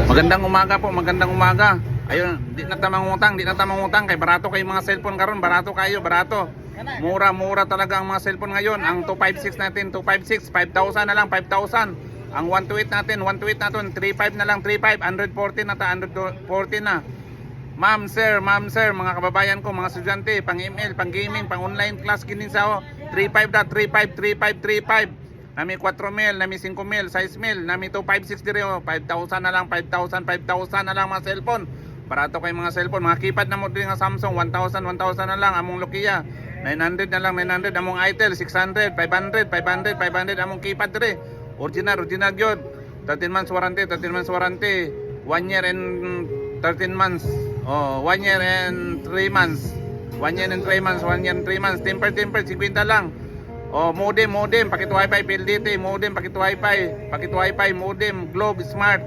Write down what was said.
Magandang umaga po, magandang umaga. Ayun, di na tamang utang, kay barato kay mga cellphone karon, barato kayo, barato. Mura talaga ang mga cellphone ngayon. Ang 256 natin, 256, 5,000 na lang, 5,000. Ang 128 natin, 3,500 na lang, 3,500, 140 na ta, 140 na. Ma'am sir, mga kababayan ko, mga estudyante, pang email, pang gaming, pang online class kinin sa 35 na, 35. Nami 4,000, nami 5,000, 6,000, nami 256 dire, 5,000 na lang, 5,000 na lang mga cellphone. Barato kay mga cellphone, mga keypad na mo din nga Samsung, 1,000 na lang among Nokia. 900 na lang, 900 among Itel, 600, 500 among keypad dire. Original gyud. 13 months warranty, 1 year and 13 months. Oh, 1 year and 3 months. 1 year and 3 months, 1 year and 3 months. Temper, 50 lang. Oh, modem, pakit wifi, PLDT, modem, pakit wifi, modem, Globe Smart.